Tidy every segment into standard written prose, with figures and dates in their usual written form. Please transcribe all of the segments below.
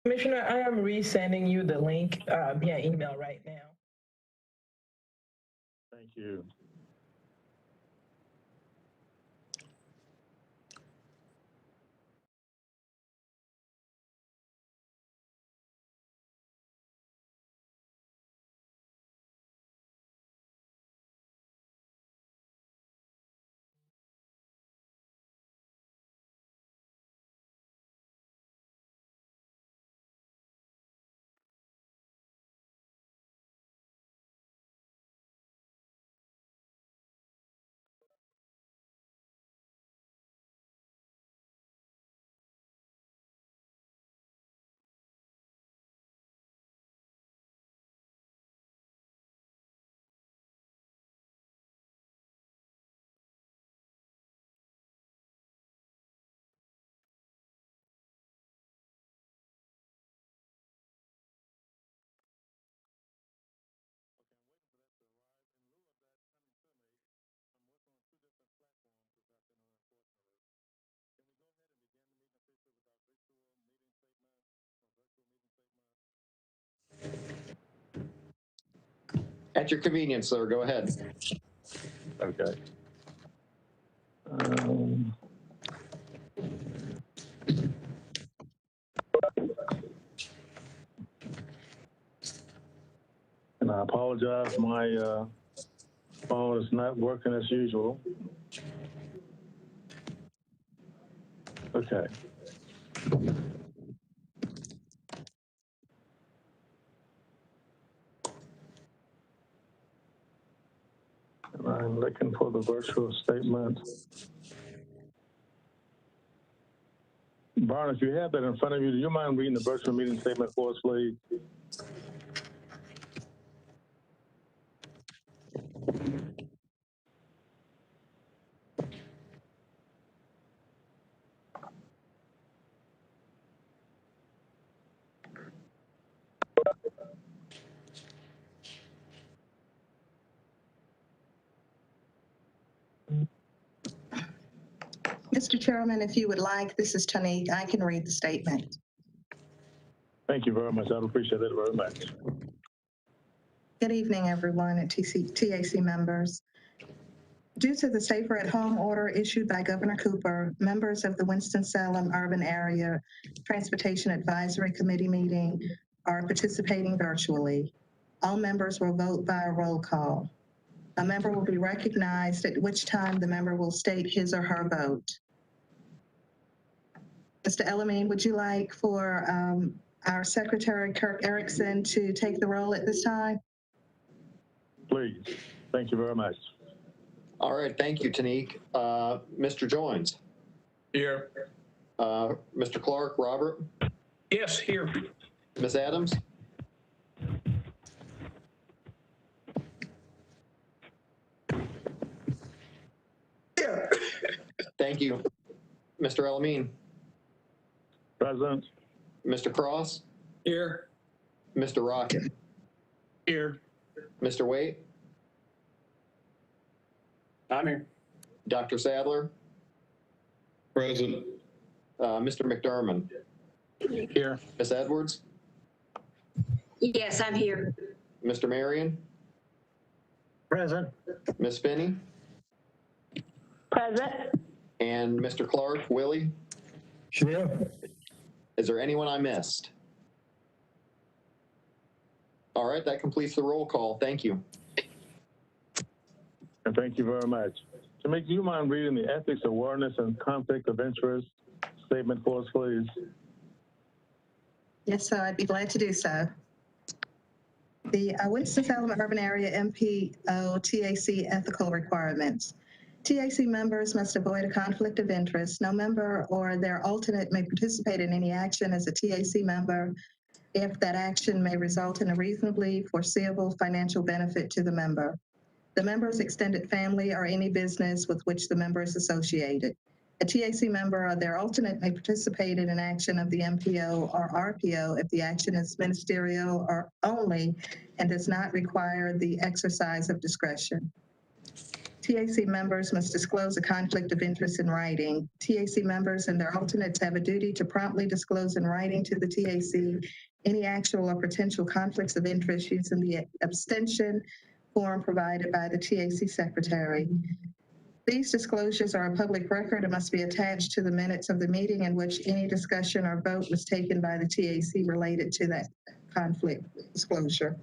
Commissioner, I am resending you the link via email right now. Thank you. At your convenience, sir. Go ahead. Okay. And I apologize, my phone is not working as usual. Okay. And I'm looking for the virtual statement. Barn, if you have that in front of you, do you mind reading the virtual meeting statement for us, please? Mr. Chairman, if you would like, this is Tanique. I can read the statement. Thank you very much. I'd appreciate it very much. Good evening, everyone, and TAC members. Due to the Safer at Home order issued by Governor Cooper, members of the Winston-Salem Urban Area Transportation Advisory Committee meeting are participating virtually. All members will vote by a roll call. A member will be recognized, at which time the member will state his or her vote. Mr. Elamine, would you like for our Secretary, Kirk Erickson, to take the roll at this time? Please. Thank you very much. All right. Thank you, Tanique. Mr. Joins. Here. Mr. Clark, Robert? Yes, here. Ms. Adams? Here. Thank you. Mr. Elamine? Present. Mr. Cross? Here. Mr. Rocket? Here. Mr. Waite? I'm here. Dr. Sadler? Present. Mr. McDermott? Here. Ms. Edwards? Yes, I'm here. Mr. Marion? Present. Ms. Finney? Present. And Mr. Clark, Willie? Here. Is there anyone I missed? All right, that completes the roll call. Thank you. And thank you very much. Tanique, do you mind reading the ethics, awareness, and conflict of interest statement for us, please? Yes, sir. I'd be glad to do so. The Winston-Salem Urban Area MPO TAC ethical requirements. TAC members must avoid a conflict of interest. No member or their alternate may participate in any action as a TAC member if that action may result in a reasonably foreseeable financial benefit to the member, the member's extended family, or any business with which the member is associated. A TAC member or their alternate may participate in an action of the MPO or RPO if the action is ministerial or only and does not require the exercise of discretion. TAC members must disclose a conflict of interest in writing. TAC members and their alternates have a duty to promptly disclose in writing to the TAC any actual or potential conflicts of interest using the abstention form provided by the TAC secretary. These disclosures are a public record and must be attached to the minutes of the meeting in which any discussion or vote was taken by the TAC related to that conflict disclosure.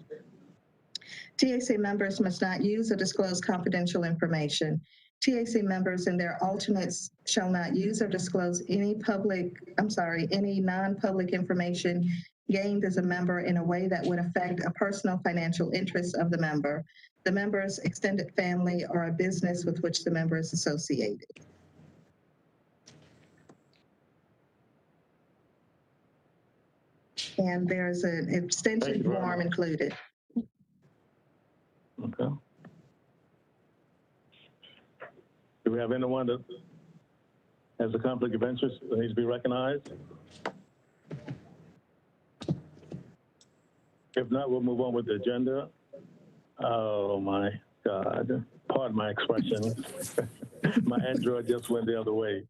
TAC members must not use or disclose confidential information. TAC members and their alternates shall not use or disclose any non-public information gained as a member in a way that would affect a personal financial interest of the member, the member's extended family, or a business with which the member is associated. And there's an abstention form included. Okay. Do we have anyone that has a conflict of interest that needs to be recognized? If not, we'll move on with the agenda. Oh my God, pardon my expression. My Android just went the other way.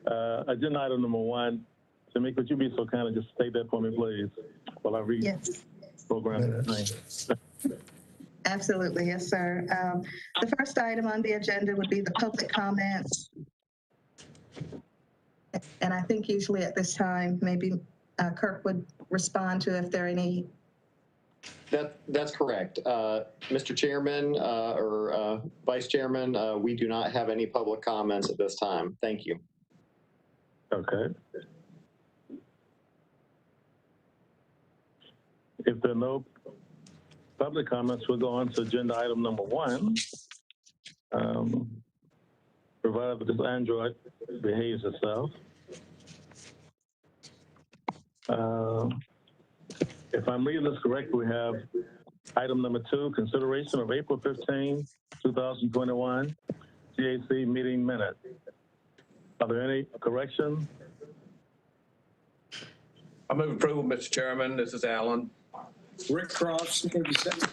Agenda item number 1. Tamika, would you be so kind and just state that for me, please, while I read program name? Absolutely, yes, sir. The first item on the agenda would be the public comments. And I think usually at this time, maybe Kirk would respond to if there are any. That's correct. Mr. Chairman or Vice Chairman, we do not have any public comments at this time. Thank you. Okay. If there are no public comments, we'll go on to agenda item number 1. Provided that this Android behaves itself. If I'm reading this correctly, we have item number 2, consideration of April 15, 2021 TAC meeting minutes. Are there any corrections? I move approval, Mr. Chairman. This is Alan. Rick Cross, maybe second.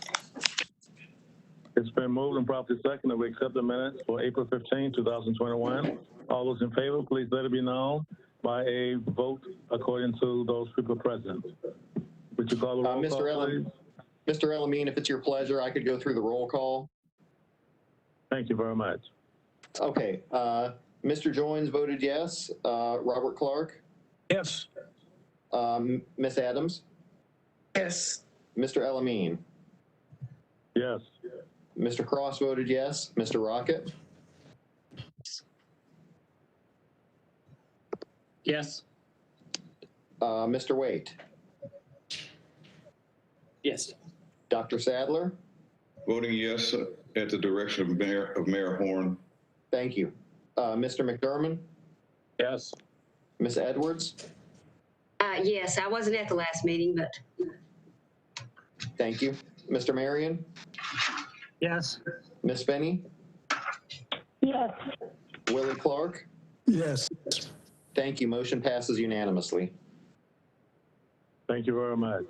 It's been moved and properly seconded that we accept the minutes for April 15, 2021. All those in favor, please let it be known by a vote according to those people present. Would you call the roll call, please? Mr. Elamine, if it's your pleasure, I could go through the roll call. Thank you very much. Okay. Mr. Joins voted yes. Robert Clark? Yes. Ms. Adams? Yes. Mr. Elamine? Yes. Mr. Cross voted yes. Mr. Rocket? Yes. Mr. Waite? Yes. Dr. Sadler? Voting yes at the direction of Mayor Horn. Thank you. Mr. McDermott? Yes. Ms. Edwards? Yes, I wasn't at the last meeting, but Thank you. Mr. Marion? Yes. Ms. Finney? Yes. Willie Clark? Yes. Thank you. Motion passes unanimously. Thank you very much.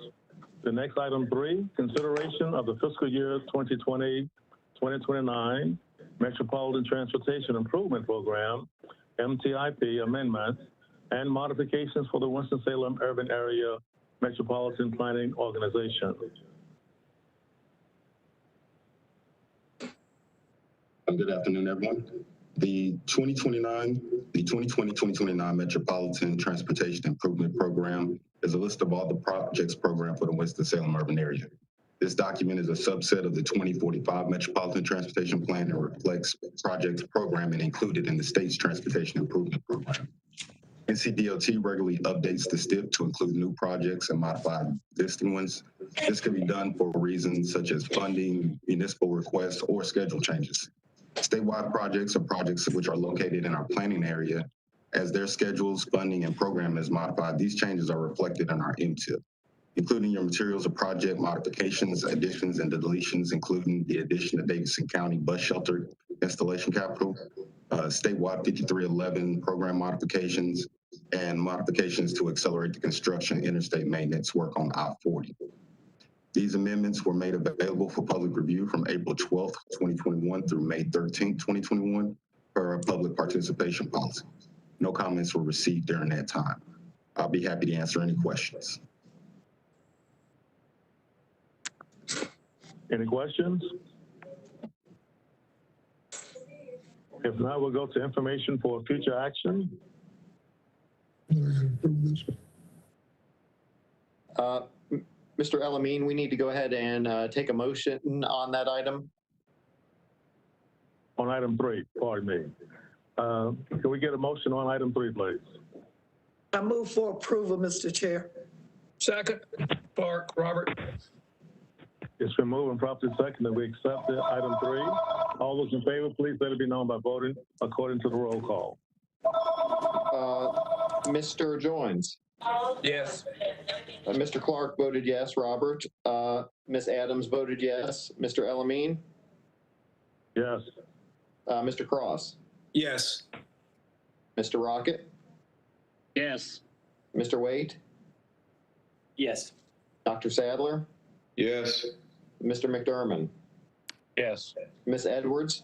The next item 3, consideration of the fiscal year 2020-2029 Metropolitan Transportation Improvement Program, MTIP amendments and modifications for the Winston-Salem Urban Area Metropolitan Planning Organization. Good afternoon, everyone. The 2020-2029 Metropolitan Transportation Improvement Program is a list of all the projects programmed for the Winston-Salem urban area. This document is a subset of the 2045 Metropolitan Transportation Plan and reflects projects programming included in the state's Transportation Improvement Program. Ncdot regularly updates the STIP to include new projects and modify existing ones. This can be done for reasons such as funding, municipal requests, or schedule changes. Statewide projects are projects which are located in our planning area. As their schedules, funding, and program is modified, these changes are reflected in our MTIP, including your materials of project modifications, additions, and deletions, including the addition of Davidson County Bus Shelter Installation Capital, statewide 5311 program modifications, and modifications to accelerate the construction interstate maintenance work on I-40. These amendments were made available for public review from April 12th, 2021 through May 13th, 2021 per our public participation policy. No comments were received during that time. I'll be happy to answer any questions. Any questions? If not, we'll go to information for future action. Mr. Elamine, we need to go ahead and take a motion on that item. On item 3, pardon me. Can we get a motion on item 3, please? I move for approval, Mr. Chair. Second. Clark, Robert. It's been moved and properly seconded that we accept item 3. All those in favor, please let it be known by voting according to the roll call. Mr. Joins. Yes. Mr. Clark voted yes. Robert. Ms. Adams voted yes. Mr. Elamine. Yes. Mr. Cross. Yes. Mr. Rocket. Yes. Mr. Waite. Yes. Dr. Sadler. Yes. Mr. McDermott. Yes. Ms. Edwards.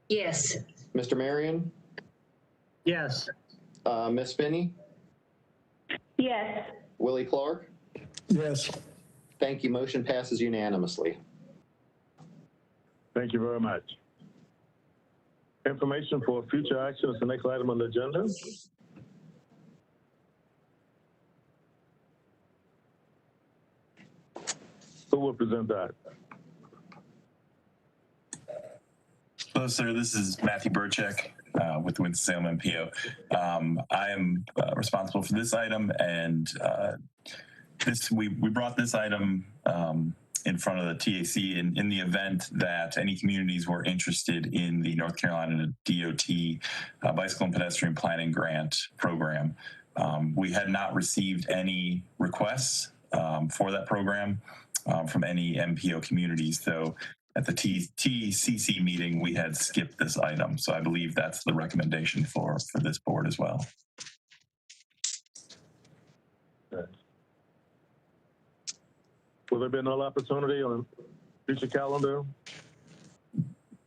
Yes. Mr. Marion. Yes. Ms. Finney. Yes. Willie Clark. Yes. Thank you. Motion passes unanimously. Thank you very much. Information for future action is the next item on the agenda. Who will present that? Hello, sir. This is Matthew Burchek with the Winston-Salem MPO. I am responsible for this item, and we brought this item in front of the TAC in the event that any communities were interested in the North Carolina DOT Bicycle and Pedestrian Planning Grant Program. We had not received any requests for that program from any MPO communities, though at the TCC meeting, we had skipped this item. So I believe that's the recommendation for this board as well. Okay. Will there be another opportunity on future calendar?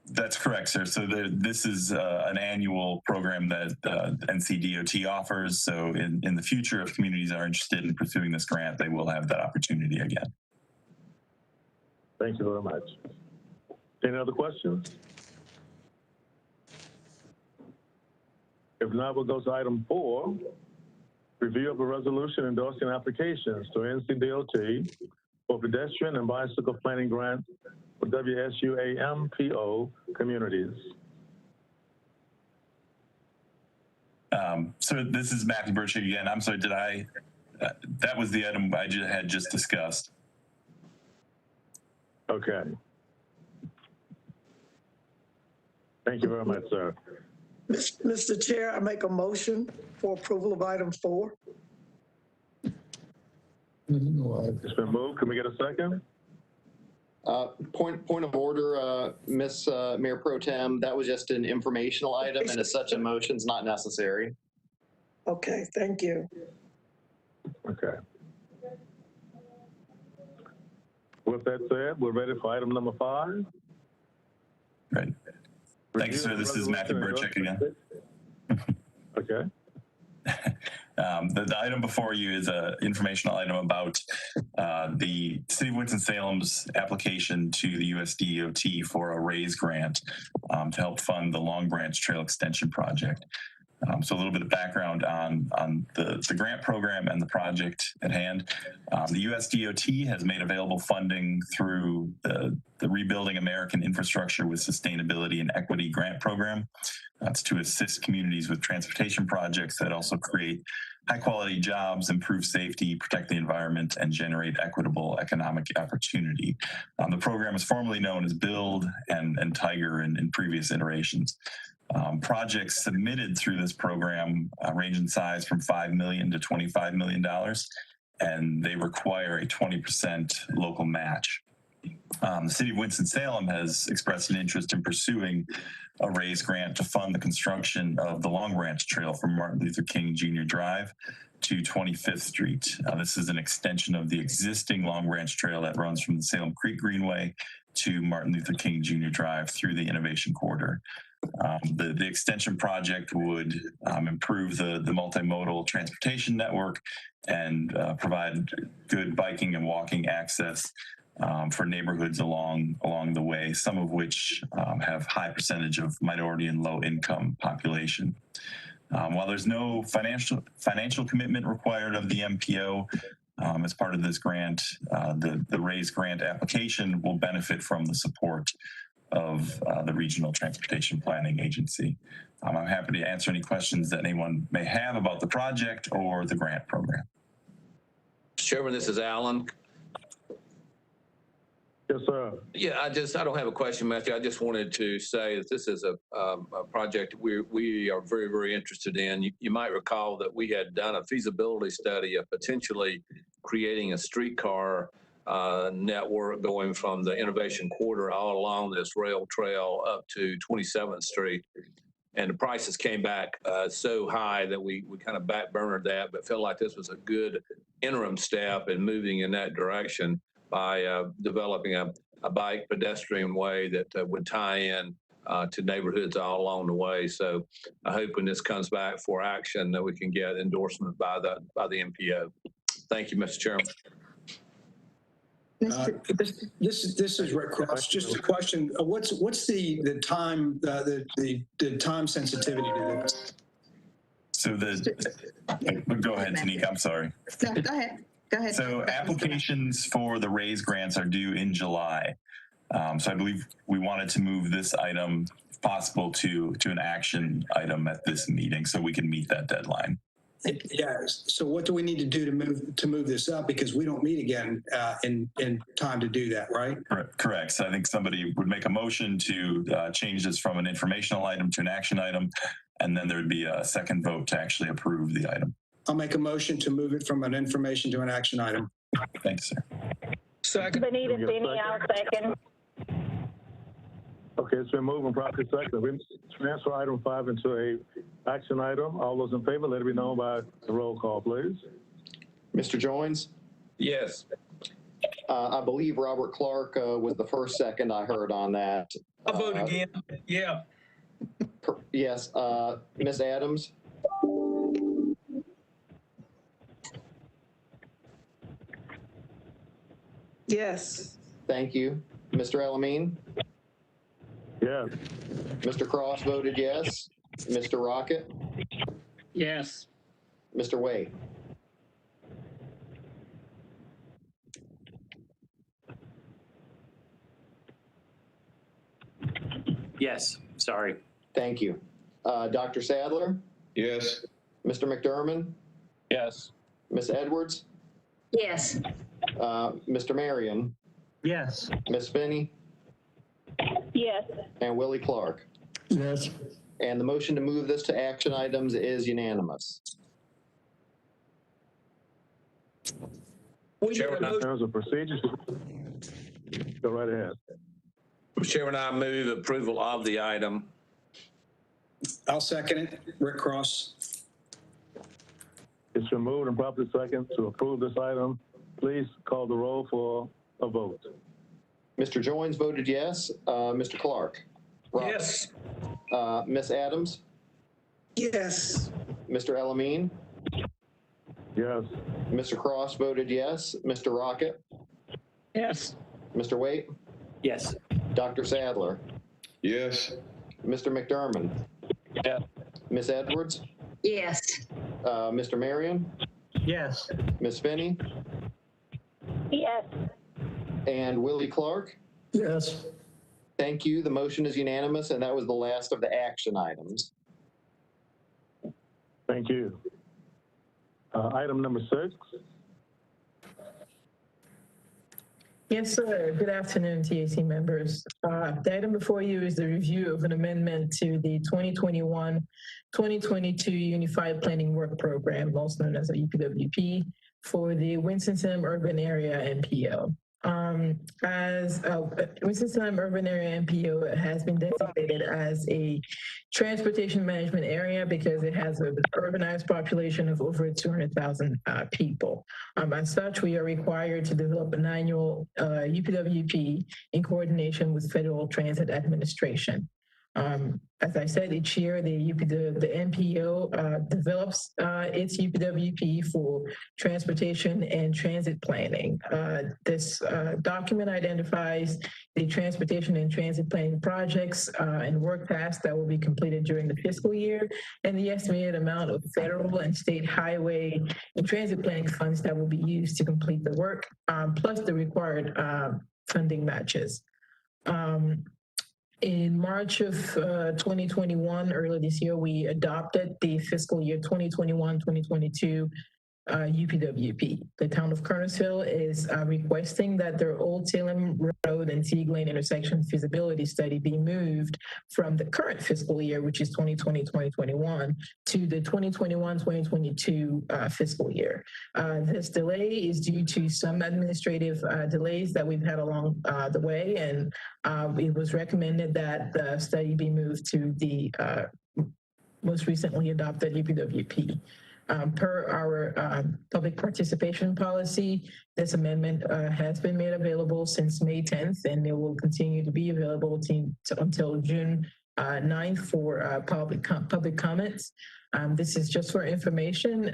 That's correct, sir. So this is an annual program that Ncdot offers. So in the future, if communities are interested in pursuing this grant, they will have that opportunity again. Thank you very much. Any other questions? If not, we'll go to item 4, review of a resolution endorsing applications to Ncdot for pedestrian and bicycle planning grants for Wsua MPO communities. So this is Matthew Burchek again. I'm sorry, did I, that was the item I had just discussed. Okay. Thank you very much, sir. Mr. Chair, I make a motion for approval of item 4. It's been moved. Can we get a second? Point of order, Ms. Mayor Pro Tem, that was just an informational item, and as such, a motion's not necessary. Okay, thank you. Okay. With that said, we're ready for item number 5. Right. Thank you, sir. This is Matthew Burchek again. Okay. The item before you is an informational item about the City of Winston-Salem's application to the USDOT for a RAISE grant to help fund the Long Branch Trail Extension Project. So a little bit of background on the grant program and the project at hand. The USDOT has made available funding through the Rebuilding American Infrastructure with Sustainability and Equity grant program. That's to assist communities with transportation projects that also create high quality jobs, improve safety, protect the environment, and generate equitable economic opportunity. The program is formerly known as BUILD and TIGER in previous iterations. Projects submitted through this program range in size from $5 million to $25 million, and they require a 20% local match. The City of Winston-Salem has expressed an interest in pursuing a RAISE grant to fund the construction of the Long Branch Trail from Martin Luther King Jr. Drive to 25th Street. This is an extension of the existing Long Branch Trail that runs from the Salem Creek Greenway to Martin Luther King Jr. Drive through the Innovation Corridor. The extension project would improve the multimodal transportation network and provide good biking and walking access for neighborhoods along the way, some of which have high percentage of minority and low income population. While there's no financial commitment required of the MPO as part of this grant, the RAISE grant application will benefit from the support of the Regional Transportation Planning Agency. I'm happy to answer any questions that anyone may have about the project or the grant program. Chairman, this is Alan. Yes, sir. Yeah, I don't have a question, Matthew. I just wanted to say that this is a project we are very, very interested in. You might recall that we had done a feasibility study of potentially creating a streetcar network going from the Innovation Corridor all along this rail trail up to 27th Street. And the prices came back so high that we kind of backburnered that, but felt like this was a good interim step in moving in that direction by developing a bike pedestrian way that would tie in to neighborhoods all along the way. So I hope when this comes back for action that we can get endorsement by the MPO. Thank you, Mr. Chairman. This is Rick Cross. Just a question. What's the time the time sensitivity to this? So go ahead, Tanika. I'm sorry. No, go ahead. Go ahead. So applications for the RAISE grants are due in July. So I believe we wanted to move this item, if possible, to an action item at this meeting so we can meet that deadline. Yeah. So what do we need to do to move this up? Because we don't meet again in time to do that, right? Correct. So I think somebody would make a motion to change this from an informational item to an action item, and then there would be a second vote to actually approve the item. I'll make a motion to move it from an information to an action item. Thanks, sir. Second. Benita Finney, I'll second. Okay, it's been moved and properly seconded. We transfer item 5 into a action item. All those in favor, let it be known by the roll call, please. Mr. Joines? Yes. I believe Robert Clark was the first second I heard on that. I'll vote again. Yeah. Yes. Ms. Adams? Yes. Thank you. Mr. Elamine? Yes. Mr. Cross voted yes. Mr. Rocket? Yes. Mr. Wade? Yes. Sorry. Thank you. Dr. Sadler? Yes. Mr. McDermott? Yes. Ms. Edwards? Yes. Mr. Marion? Yes. Ms. Finney? Yes. And Willie Clark? Yes. And the motion to move this to action items is unanimous. Chairman, In terms of procedures, go right ahead. Chairman, I move approval of the item. I'll second it. Rick Cross. It's been moved and properly seconded to approve this item. Please call the roll for a vote. Mr. Joines voted yes. Mr. Clark? Robert. Yes. Ms. Adams? Yes. Mr. Elamine? Yes. Mr. Cross voted yes. Mr. Rocket? Yes. Mr. Waite? Yes. Dr. Sadler? Yes. Mr. McDermott? Yes. Ms. Edwards? Yes. Mr. Marion? Yes. Ms. Finney? Yes. And Willie Clark? Yes. Thank you. The motion is unanimous, and that was the last of the action items. Thank you. Item number 6. Yes, sir. Good afternoon, TAC members. The item before you is the review of an amendment to the 2021-2022 Unified Planning Work Program, also known as a UPWP, for the Winston-Salem Urban Area MPO. As Winston-Salem Urban Area MPO has been designated as a transportation management area because it has an urbanized population of over 200,000 people. As such, we are required to develop an annual UPWP in coordination with Federal Transit Administration. As I said, each year the NPO develops its UPWP for transportation and transit planning. This document identifies the transportation and transit planning projects and work tasks that will be completed during the fiscal year and the estimated amount of federal and state highway and transit planning funds that will be used to complete the work, plus the required funding matches. In March of 2021, earlier this year, we adopted the fiscal year 2021-2022 UPWP. The town of Kernersville is requesting that their Old Salem Road and Teague Lane intersection feasibility study be moved from the current fiscal year, which is 2020-2021, to the 2021-2022 fiscal year. This delay is due to some administrative delays that we've had along the way, and it was recommended that the study be moved to the most recently adopted UPWP. Per our public participation policy, this amendment has been made available since May 10th, and it will continue to be available until June 9th for public comments. This is just for information.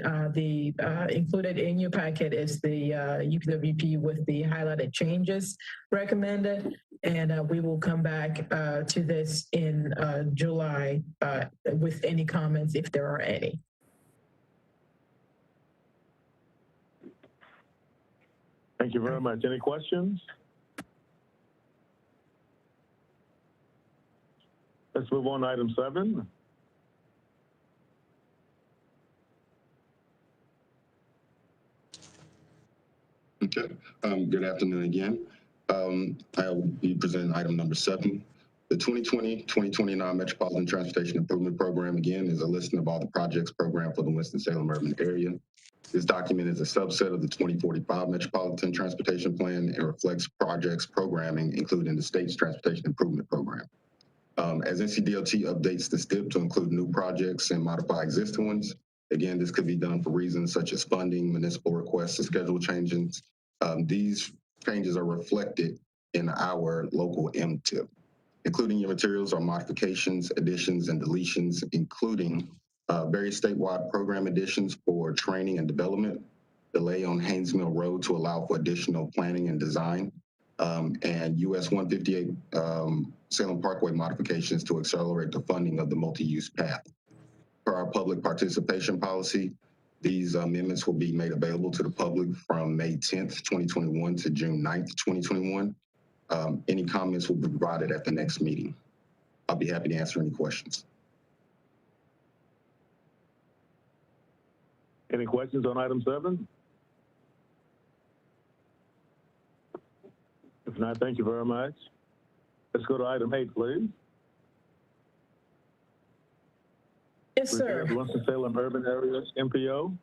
Included in your packet is the UPWP with the highlighted changes recommended, and we will come back to this in July with any comments if there are any. Thank you very much. Any questions? Let's move on to item 7. Okay. Good afternoon again. I will be presenting item number 7. The 2020-2029 Metropolitan Transportation Improvement Program, again, is a listing of all the projects programmed for the Winston-Salem urban area. This document is a subset of the 2045 Metropolitan Transportation Plan and reflects projects programming, including the state's Transportation Improvement Program. As Ncdot updates the STIP to include new projects and modify existing ones, again, this could be done for reasons such as funding, municipal requests, and schedule changes. These changes are reflected in our local MTIP. Including your materials are modifications, additions, and deletions, including various statewide program additions for training and development, delay on Haynes Mill Road to allow for additional planning and design, and US 158 Salem Parkway modifications to accelerate the funding of the multi-use path. Per our public participation policy, these amendments will be made available to the public from May 10th, 2021 to June 9th, 2021. Any comments will be provided at the next meeting. I'll be happy to answer any questions. Any questions on item 7? If not, thank you very much. Let's go to item 8, please. Yes, sir. Winston-Salem Urban Areas MPO.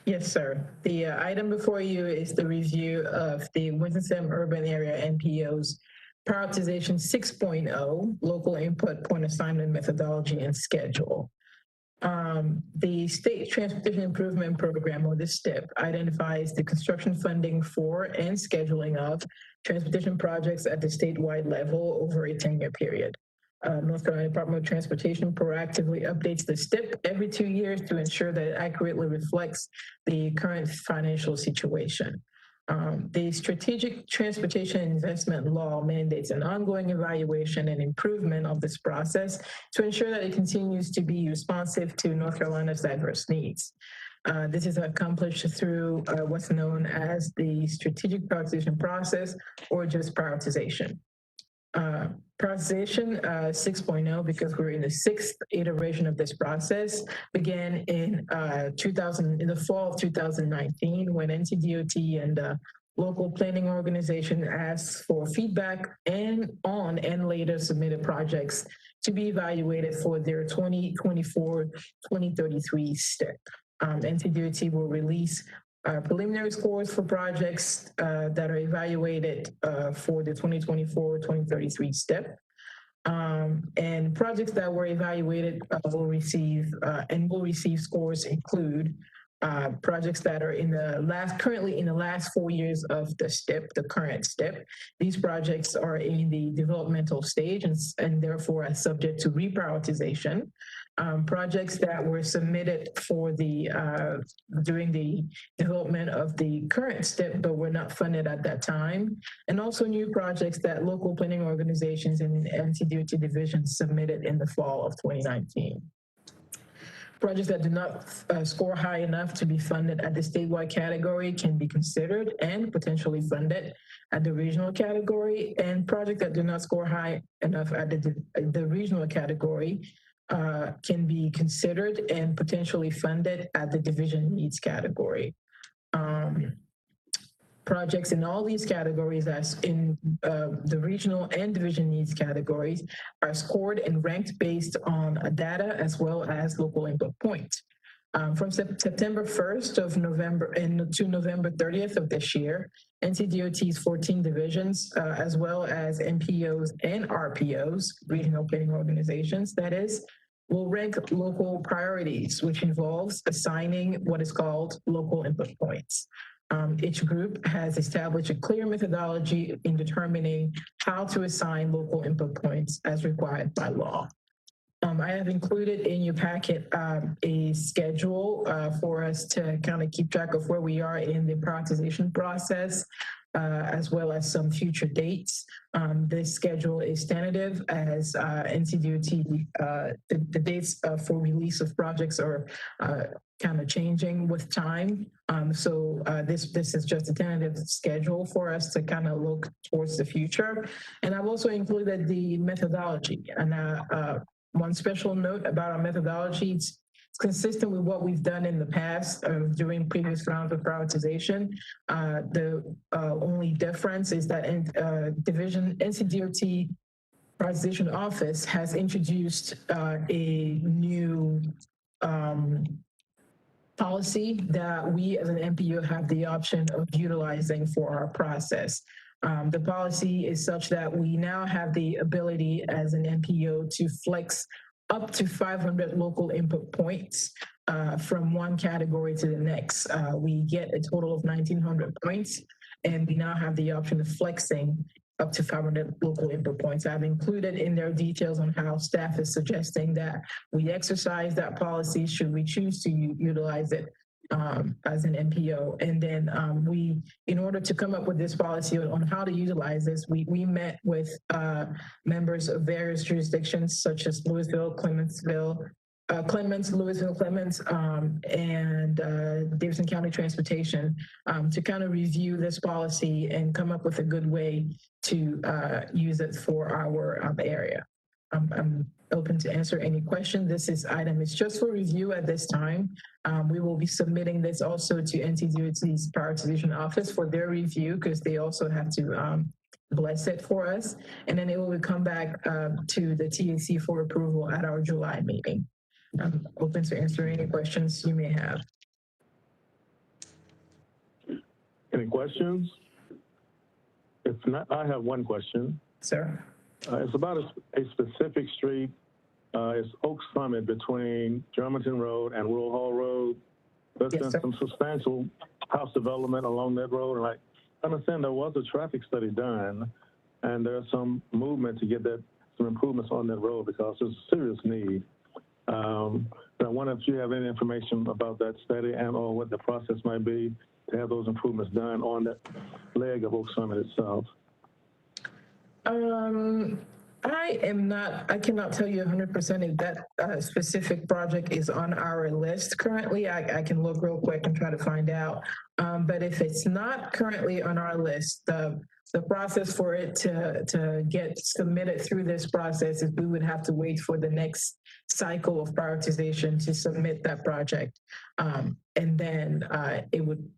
Yes, sir. The item before you is the review of the Winston-Salem Urban Area NPO's Prioritization 6.0, Local Input Point Assignment Methodology and Schedule. The State Transportation Improvement Program, or the STIP, identifies the construction funding for and scheduling of transportation projects at the statewide level over a 10-year period. North Carolina Department of Transportation proactively updates the STIP every 2 years to ensure that it accurately reflects the current financial situation. The Strategic Transportation Investment Law mandates an ongoing evaluation and improvement of this process to ensure that it continues to be responsive to North Carolina's diverse needs. This is accomplished through what's known as the Strategic Prioritization Process, or just prioritization. Prioritization 6.0, because we're in the 6th iteration of this process, began in the fall of 2019 when Ncdot and local planning organization asked for feedback and later submitted projects to be evaluated for their 2024-2033 STIP. Ncdot will release preliminary scores for projects that are evaluated for the 2024-2033 STEP. And projects that were evaluated will receive scores include projects that are currently in the last 4 years of the STEP, the current STEP. These projects are in the developmental stage and therefore are subject to reprioritization. Projects that were submitted for during the development of the current STEP, but were not funded at that time. And also new projects that local planning organizations and Ncdot divisions submitted in the fall of 2019. Projects that do not score high enough to be funded at the statewide category can be considered and potentially funded at the regional category, and projects that do not score high enough at the regional category can be considered and potentially funded at the division needs category. Projects in all these categories, as in the regional and division needs categories, are scored and ranked based on data as well as local input points. From September 1st of November to November 30th of this year, Ncdot's 14 divisions, as well as MPOs and RPOs, regional planning organizations, that is, will rank local priorities, which involves assigning what is called local input points. Each group has established a clear methodology in determining how to assign local input points as required by law. I have included in your packet a schedule for us to kind of keep track of where we are in the prioritization process, as well as some future dates. This schedule is tentative as Ncdot, the dates for release of projects are kind of changing with time. So this is just a tentative schedule for us to kind of look towards the future. And I've also included the methodology. And one special note about our methodology, it's consistent with what we've done in the past during previous rounds of prioritization. The only difference is that Ncdot Prioritization Office has introduced a new policy that we as an MPO have the option of utilizing for our process. The policy is such that we now have the ability as an MPO to flex up to 500 local input points from one category to the next. We get a total of 1,900 points, and we now have the option of flexing up to 500 local input points. I've included in there details on how staff is suggesting that we exercise that policy should we choose to utilize it as an MPO. And then in order to come up with this policy on how to utilize this, we met with members of various jurisdictions such as Louisville, Clements, and Davidson County Transportation to kind of review this policy and come up with a good way to use it for our area. I'm open to answer any question. This item is just for review at this time. We will be submitting this also to Ncdot's Prioritization Office for their review because they also have to bless it for us. And then it will come back to the TAC for approval at our July meeting. I'm open to answer any questions you may have. Any questions? If not, I have one question. Sir. It's about a specific street. It's Oak Summit between Germantown Road and Rural Hall Road. There's been some substantial house development along that road. And I understand there was a traffic study done, and there's some movement to get some improvements on that road because there's a serious need. I wonder if you have any information about that study and or what the process might be to have those improvements done on that leg of Oak Summit itself. I cannot tell you 100% if that specific project is on our list currently. I can look real quick and try to find out. But if it's not currently on our list, the process for it to get submitted through this process is we would have to wait for the next cycle of prioritization to submit that project. And then it would,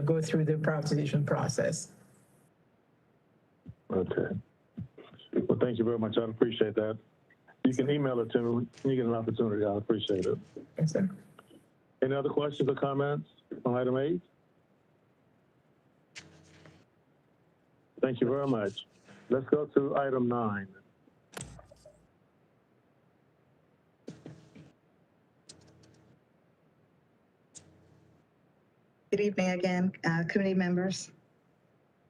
go through the prioritization process. Okay. Well, thank you very much. I appreciate that. You can email it to me when you get an opportunity. I appreciate it. Yes, sir. Any other questions or comments on item 8? Thank you very much. Let's go to item 9. Good evening again, committee members.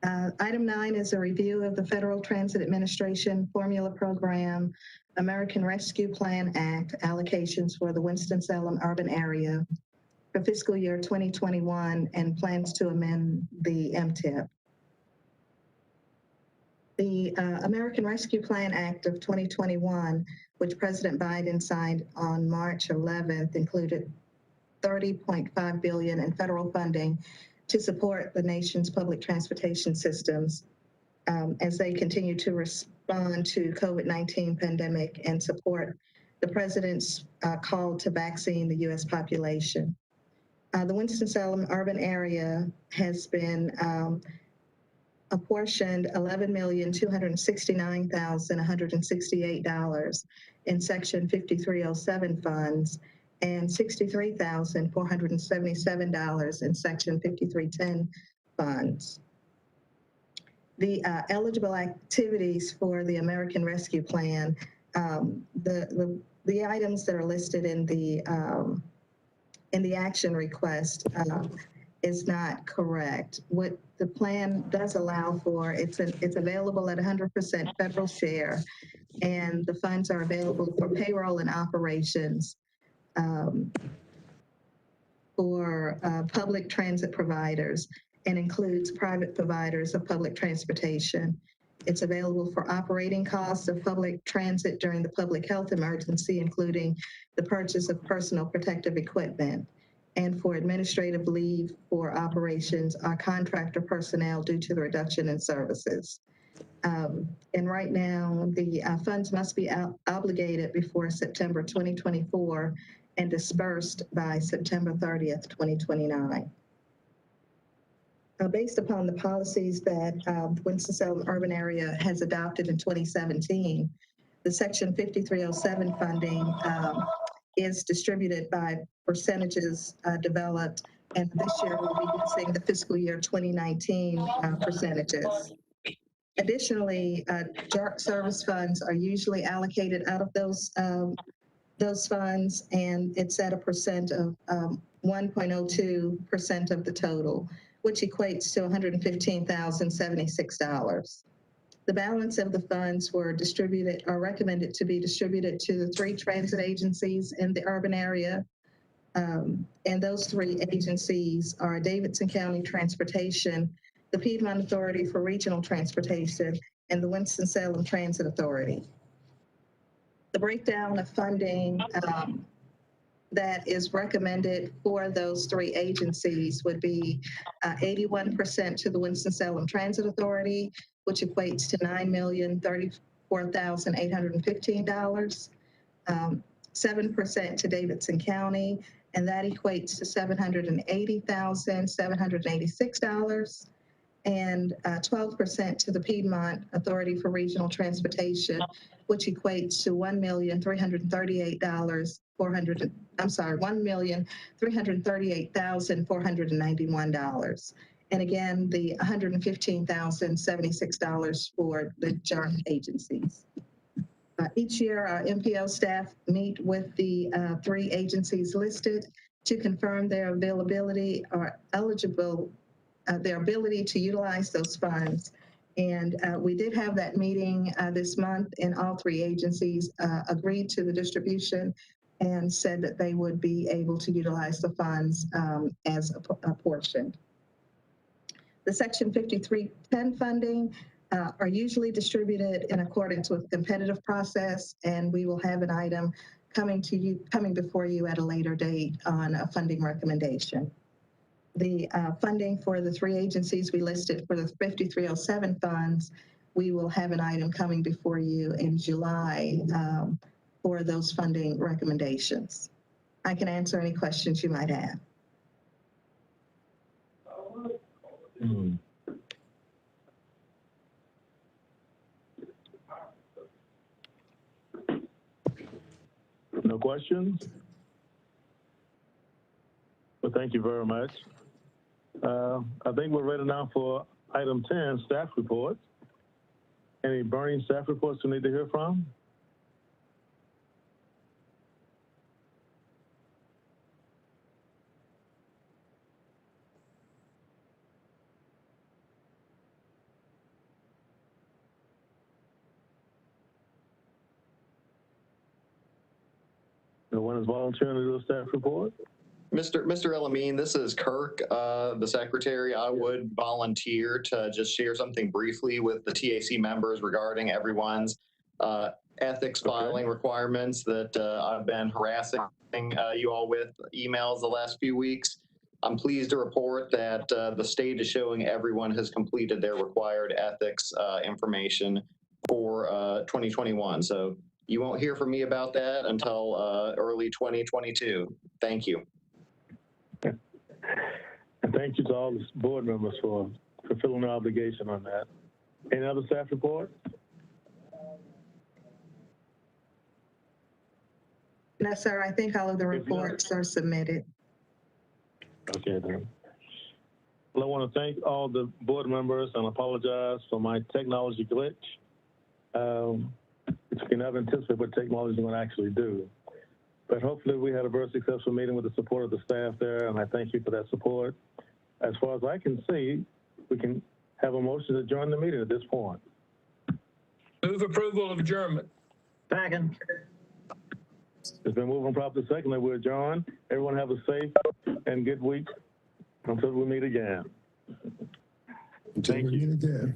Item 9 is a review of the Federal Transit Administration Formula Program American Rescue Plan Act allocations for the Winston-Salem urban area for fiscal year 2021 and plans to amend the MTIP. The American Rescue Plan Act of 2021, which President Biden signed on March 11th, included $30.5 billion in federal funding to support the nation's public transportation systems as they continue to respond to COVID-19 pandemic and support the president's call to vaccine the U.S. population. The Winston-Salem urban area has been apportioned $11,269,168 in Section 5307 funds and $63,477 in Section 5310 funds. The eligible activities for the American Rescue Plan, the items that are listed in the action request is not correct. What the plan does allow for, it's available at 100% federal share, and the funds are available for payroll and operations for public transit providers and includes private providers of public transportation. It's available for operating costs of public transit during the public health emergency, including the purchase of personal protective equipment, and for administrative leave for operations or contractor personnel due to the reduction in services. And right now, the funds must be obligated before September 2024 and dispersed by September 30th, 2029. Based upon the policies that the Winston-Salem urban area has adopted in 2017, the Section 5307 funding is distributed by percentages developed, and this year we'll be using the fiscal year 2019 percentages. Additionally, JARC service funds are usually allocated out of those funds, and it's at a percent of 1.02% of the total, which equates to $115,076. The balance of the funds were distributed or recommended to be distributed to the 3 transit agencies in the urban area. And those 3 agencies are Davidson County Transportation, the Piedmont Authority for Regional Transportation, and the Winston-Salem Transit Authority. The breakdown of funding that is recommended for those 3 agencies would be 81% to the Winston-Salem Transit Authority, which equates to $9,034,815, 7% to Davidson County, and that equates to $780,786, and 12% to the Piedmont Authority for Regional Transportation, which equates to $1,338,491. And again, the $115,076 for the JARC agencies. Each year, our MPO staff meet with the 3 agencies listed to confirm their availability or their ability to utilize those funds. And we did have that meeting this month, and all 3 agencies agreed to the distribution and said that they would be able to utilize the funds as apportioned. The Section 5310 funding are usually distributed in accordance with competitive process, and we will have an item coming before you at a later date on a funding recommendation. The funding for the 3 agencies we listed for the 5307 funds, we will have an item coming before you in July for those funding recommendations. I can answer any questions you might have. No questions? Well, thank you very much. I think we're ready now for Item 10, staff reports. Any burning staff reports we need to hear from? No one is volunteering to do a staff report? Mr. Elamine, this is Kirk, the secretary. I would volunteer to just share something briefly with the TAC members regarding everyone's ethics filing requirements that I've been harassing you all with emails the last few weeks. I'm pleased to report that the state is showing everyone has completed their required ethics information for 2021. So you won't hear from me about that until early 2022. Thank you. And thank you to all the board members for fulfilling their obligation on that. Any other staff report? No, sir, I think all of the reports are submitted. Okay, then. Well, I want to thank all the board members and apologize for my technology glitch. You can never anticipate what technology is going to actually do. But hopefully we had a very successful meeting with the support of the staff there, and I thank you for that support. As far as I can see, we can have a motion to join the meeting at this point. Move approval of adjournment. Second. It's been moved and properly seconded. We're adjourned. Everyone have a safe and good week until we meet again. Until we meet again.